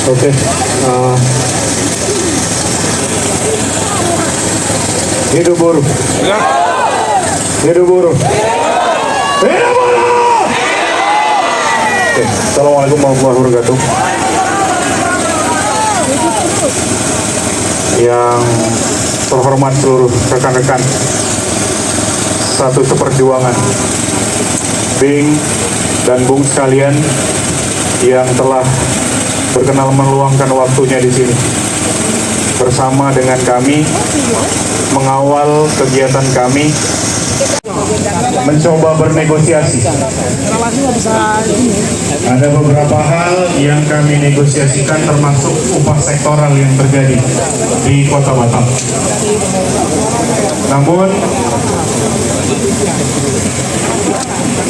Oke. Hidup buruh. Hidup buruh. Hidup buruh. Oke. Assalamualaikum warahmatullahi wabarakatuh. Yang terhormat seluruh rekan-rekan satu seperjuangan, Bing dan Bung sekalian yang telah berkenan meluangkan waktunya di sini bersama dengan kami mengawal kegiatan kami mencoba bernegosiasi. Ada beberapa hal yang kami negosiasikan termasuk upah sektoral yang terjadi di Kota Batam. Namun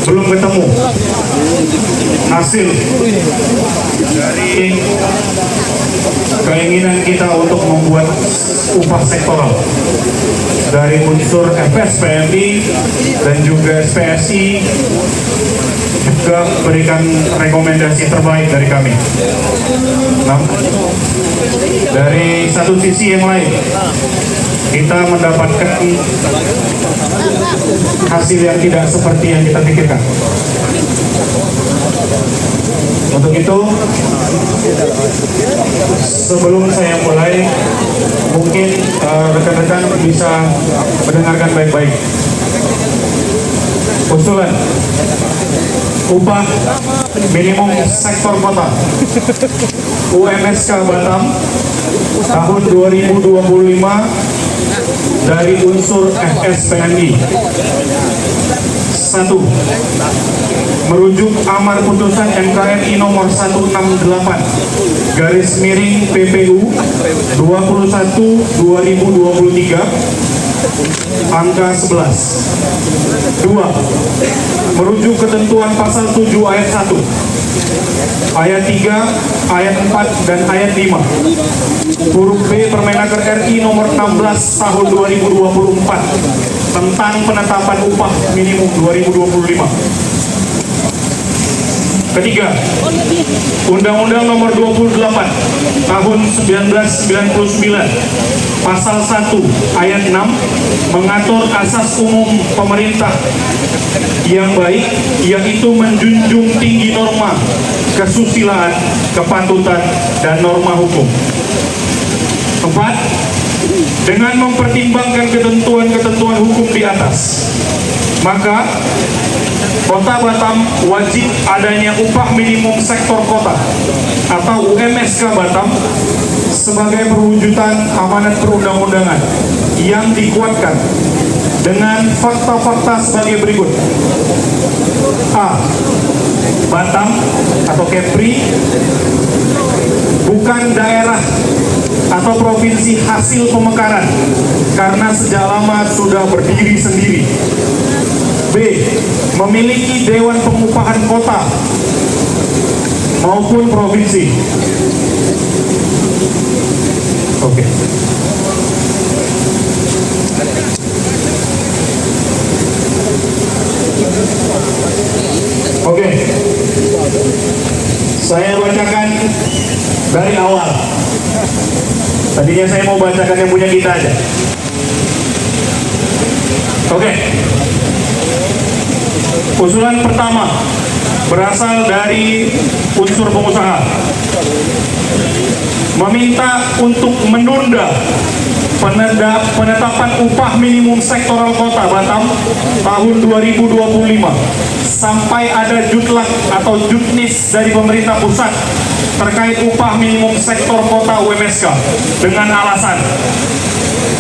belum ketemu hasil dari keinginan kita untuk membuat upah sektoral dari unsur FSPMI dan juga SPSI juga berikan rekomendasi terbaik dari kami. Nah, dari satu sisi yang lain kita mendapatkan hasil yang tidak seperti yang kita pikirkan. Untuk itu, sebelum saya mulai, mungkin rekan-rekan bisa mendengarkan baik-baik. Usulan upah minimum sektor kota UMSK Batam tahun 2025 dari unsur FSPMI. 1. Merujuk amar putusan MKRI nomor 168 garis miring PPU 21/2023 angka 11. 2. Merujuk ketentuan pasal 7 ayat 1, ayat 3, ayat 4, dan ayat 5 huruf B Permenaker RI nomor 16 tahun 2024 tentang penetapan upah minimum 2025. Ketiga, Undang-Undang nomor 28 tahun 1999 pasal 1 ayat 6 mengatur asas umum pemerintah yang baik, yaitu menjunjung tinggi norma kesusilaan, kepatutan, dan norma hukum. 4. Dengan mempertimbangkan ketentuan-ketentuan hukum di atas, maka Kota Batam wajib adanya upah minimum sektor kota atau UMSK Batam sebagai perwujudan amanat perundang-undangan yang dikuatkan dengan fakta-fakta sebagai berikut. A. Batam atau Kepri bukan daerah atau provinsi hasil pemekaran karena sejak lama sudah berdiri sendiri. B. Memiliki Dewan Pengupahan Kota maupun provinsi. Oke. Oke. Saya bacakan dari awal. Tadinya saya mau bacakan yang punya kita aja. Oke. Usulan pertama berasal dari unsur pengusaha, meminta untuk menunda penetapan upah minimum sektoral Kota Batam tahun 2025 sampai ada jutlak atau jutnis dari pemerintah pusat terkait upah minimum sektor kota UMSK dengan alasan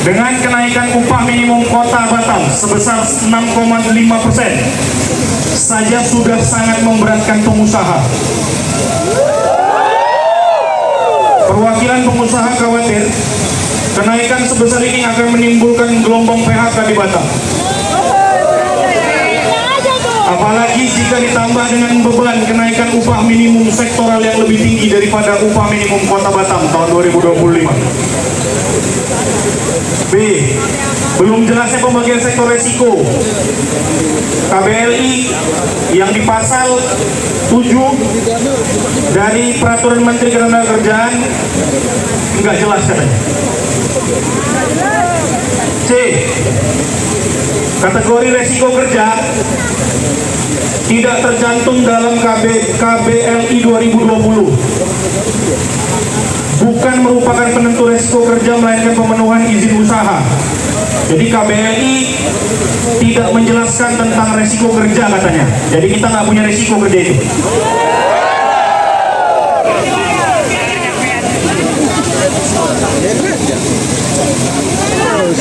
dengan kenaikan upah minimum Kota Batam sebesar 6,5% saja sudah sangat memberatkan pengusaha. Perwakilan pengusaha khawatir kenaikan sebesar ini akan menimbulkan gelombang PHK di Batam. Apalagi jika ditambah dengan beban kenaikan upah minimum sektoral yang lebih tinggi daripada upah minimum Kota Batam tahun 2025. B. Belum jelasnya pembagian sektor resiko. KBLI yang di pasal 7 dari Peraturan Menteri Ketenagakerjaan nggak jelas katanya. C. Kategori resiko kerja tidak tercantum dalam KBLI 2020. Bukan merupakan penentu resiko kerja melainkan pemenuhan izin usaha. Jadi KBLI tidak menjelaskan tentang resiko kerja katanya. Jadi kita nggak punya resiko kerja itu.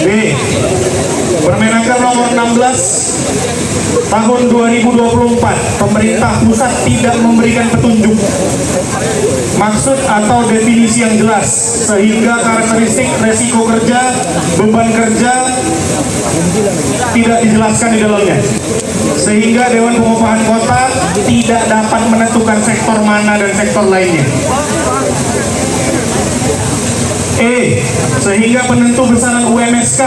B. Permenaker nomor 16 tahun 2024, pemerintah pusat tidak memberikan petunjuk, maksud atau definisi yang jelas, sehingga karakteristik resiko kerja, beban kerja tidak dijelaskan di dalamnya, sehingga Dewan Pengupahan Kota tidak dapat menentukan sektor mana dan sektor lainnya. E. Sehingga penentu besaran UMSK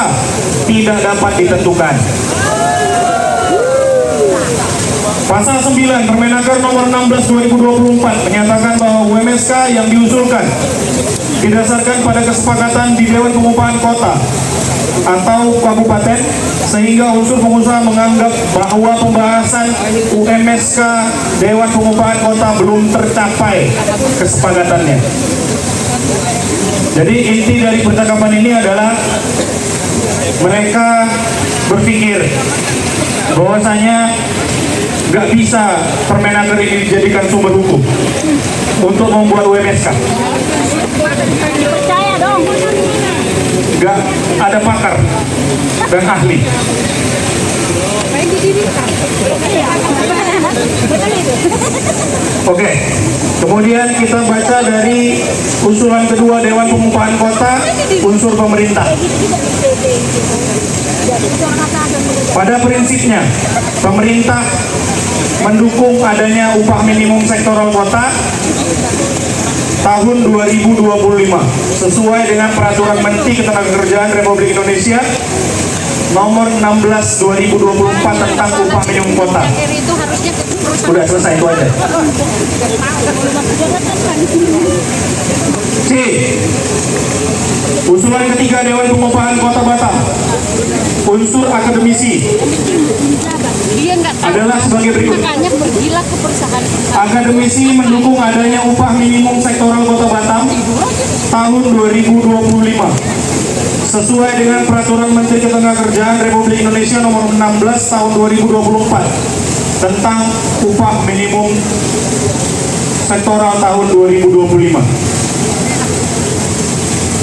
tidak dapat ditentukan. Pasal 9 Permenaker nomor 16 2024 menyatakan bahwa UMSK yang diusulkan didasarkan pada kesepakatan di Dewan Pengupahan Kota atau kabupaten, sehingga unsur pengusaha menganggap bahwa pembahasan UMSK Dewan Pengupahan Kota belum tercapai kesepakatannya. Jadi inti dari percakapan ini adalah mereka berpikir bahwasanya nggak bisa Permenaker ini dijadikan sumber hukum untuk membuat UMSK. Percaya dong. Nggak ada pakar dan ahli. Oke, kemudian kita baca dari usulan kedua Dewan Pengupahan Kota, unsur pemerintah. Pada prinsipnya, pemerintah mendukung adanya upah minimum sektoral kota tahun 2025 sesuai dengan Peraturan Menteri Ketenagakerjaan Republik Indonesia nomor 16 2024 tentang upah minimum kota. Udah selesai, itu aja. C. Usulan ketiga Dewan Pengupahan Kota Batam, unsur akademisi adalah sebagai berikut. Akademisi mendukung adanya upah minimum sektoral Kota Batam tahun 2025 sesuai dengan Peraturan Menteri Ketenagakerjaan Republik Indonesia nomor 16 tahun 2024 tentang upah minimum sektoral tahun 2025.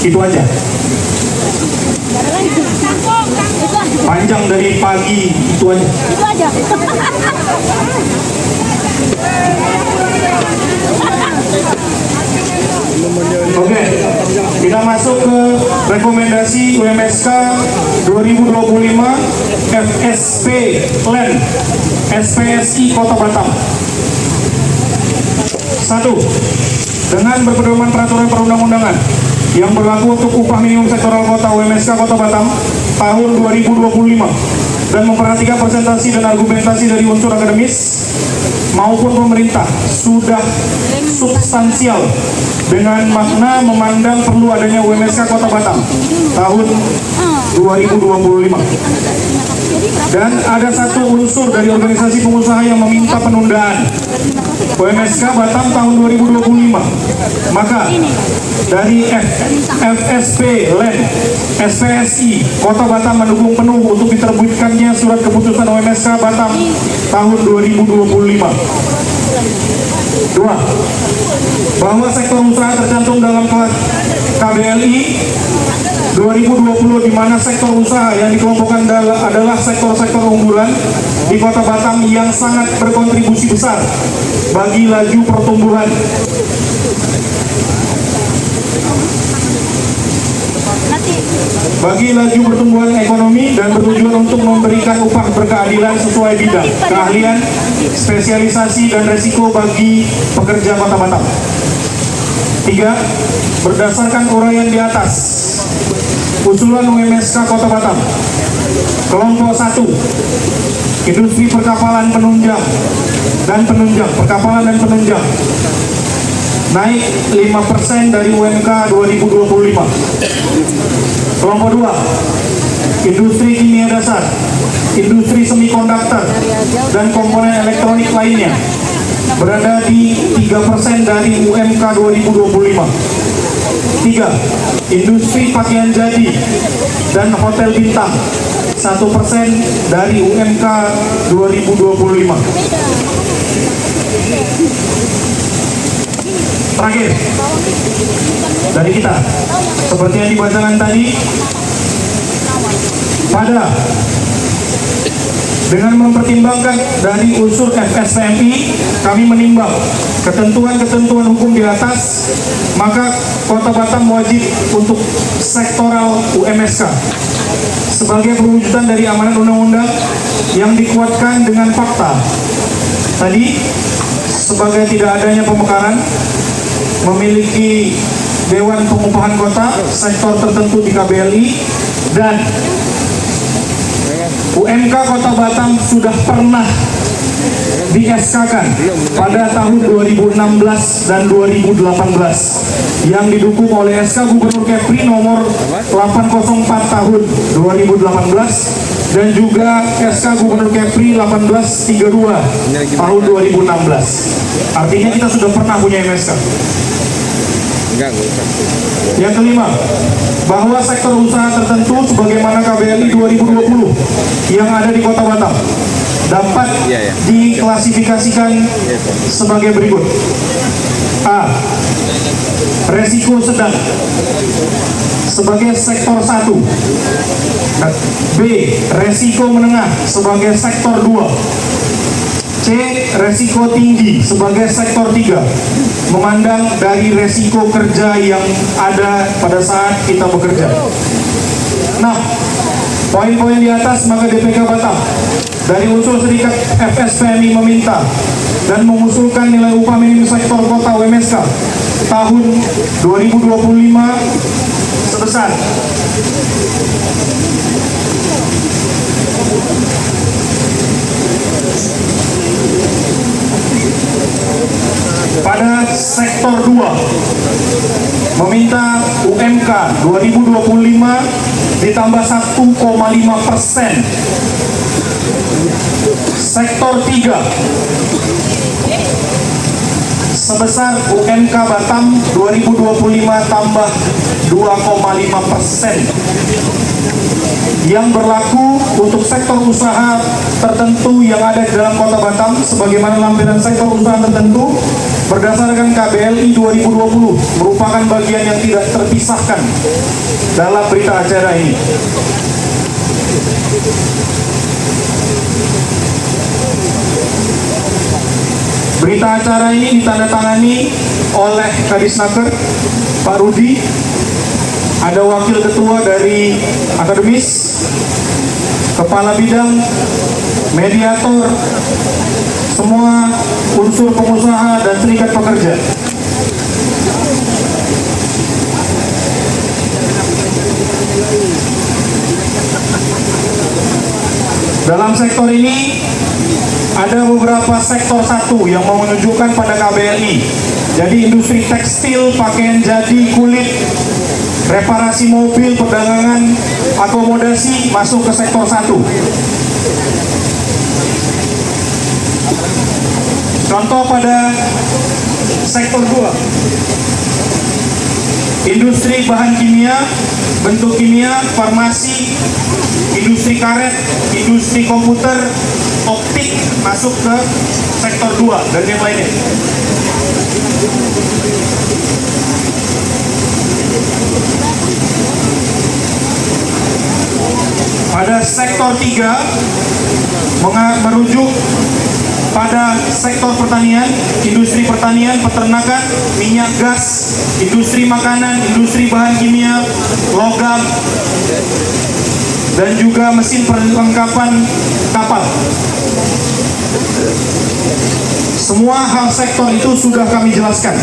Itu aja. Panjang dari pagi, itu aja. Itu aja. Oke, kita masuk ke rekomendasi UMSK 2025 FSP Land SPSI Kota Batam. 1. Dengan berpedoman peraturan perundang-undangan yang berlaku untuk upah minimum sektoral kota UMSK Kota Batam tahun 2025 dan memperhatikan presentasi dan argumentasi dari unsur akademis maupun pemerintah sudah substansial dengan makna memandang perlu adanya UMSK Kota Batam tahun 2025. Dan ada satu unsur dari organisasi pengusaha yang meminta penundaan UMSK Batam tahun 2025. Maka dari FSP Land SPSI Kota Batam mendukung penuh untuk diterbitkannya surat keputusan UMSK Batam tahun 2025. 2. Bahwa sektor usaha tercantum dalam KBLI 2020 di mana sektor usaha yang dikelompokkan adalah sektor-sektor unggulan di Kota Batam yang sangat berkontribusi besar bagi laju pertumbuhan pertumbuhan ekonomi dan bertujuan untuk memberikan upah berkeadilan sesuai bidang, keahlian, spesialisasi dan resiko bagi pekerja Kota Batam. 3. Berdasarkan uraian di atas, usulan UMSK Kota Batam. Kelompok 1, industri perkapalan penunjang dan penunjang, perkapalan dan penunjang, naik 5% dari UMK 2025. Kelompok 2, industri kimia dasar, industri semikonduktor, dan komponen elektronik lainnya, berada di 3% dari UMK 2025. 3, industri pakaian jadi dan hotel bintang, 1% dari UMK 2025. Terakhir dari kita, seperti yang dibacakan tadi, pada dengan mempertimbangkan dari unsur FSPMI, kami menimbang ketentuan-ketentuan hukum di atas, maka Kota Batam wajib untuk sektoral UMSK sebagai perwujudan dari amanat undang-undang yang dikuatkan dengan fakta tadi, sebagai tidak adanya pemekaran, memiliki Dewan Pengupahan Kota sektor tertentu di KBLI, dan UMK Kota Batam sudah pernah di-SK-kan pada tahun 2016 dan 2018 yang didukung oleh SK Gubernur Kepri nomor 804 tahun 2018 dan juga SK Gubernur Kepri 1832 tahun 2016. Artinya kita sudah pernah punya MSK. Yang kelima, bahwa sektor usaha tertentu sebagaimana KBLI 2020 yang ada di Kota Batam dapat diklasifikasikan sebagai berikut. A, resiko sedang sebagai sektor 1. B, resiko menengah sebagai sektor 2. C, resiko tinggi sebagai sektor 3, memandang dari resiko kerja yang ada pada saat kita bekerja. Nah, poin-poin di atas, maka DPK Batam dari unsur serikat FSPMI meminta dan mengusulkan nilai upah minimum sektor kota UMSK tahun 2025 sebesar pada sektor 2 meminta UMK 2025 ditambah 1,5%. Sektor 3 sebesar UMK Batam 2025 tambah 2,5%. yang berlaku untuk sektor usaha tertentu yang ada di dalam Kota Batam sebagaimana lampiran sektor usaha tertentu berdasarkan KBLI 2020 merupakan bagian yang tidak terpisahkan dalam berita acara ini. Berita acara ini ditandatangani oleh Kadisnaker Pak Rudi, ada wakil ketua dari akademis, kepala bidang, mediator, semua unsur pengusaha dan serikat pekerja. Dalam sektor ini ada beberapa sektor satu yang mau menunjukkan pada KBLI. Jadi industri tekstil, pakaian jadi, kulit, reparasi mobil, perdagangan, akomodasi masuk ke sektor 1. Contoh pada sektor 2, industri bahan kimia, bentuk kimia, farmasi, industri karet, industri komputer, optik masuk ke sektor 2 dan yang lainnya. Pada sektor 3 merujuk pada sektor pertanian, industri pertanian, peternakan, minyak gas, industri makanan, industri bahan kimia, logam, dan juga mesin perlengkapan kapal. Semua hal sektor itu sudah kami jelaskan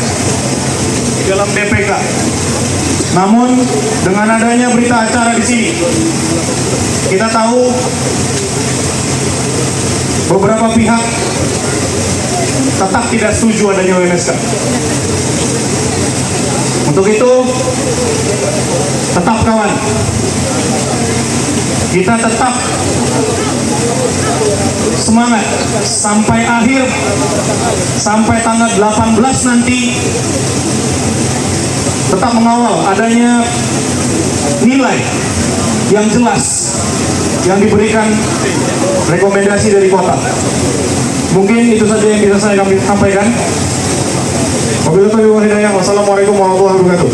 dalam DPK. Namun dengan adanya berita acara di sini, kita tahu beberapa pihak tetap tidak setuju adanya UMSK. Untuk itu, tetap kawan, kita tetap semangat sampai akhir, sampai tanggal 18 nanti, tetap mengawal adanya nilai yang jelas yang diberikan rekomendasi dari kota. Mungkin itu saja yang bisa saya sampaikan. Wabillahi taufiq wal hidayah. Wassalamualaikum warahmatullahi wabarakatuh.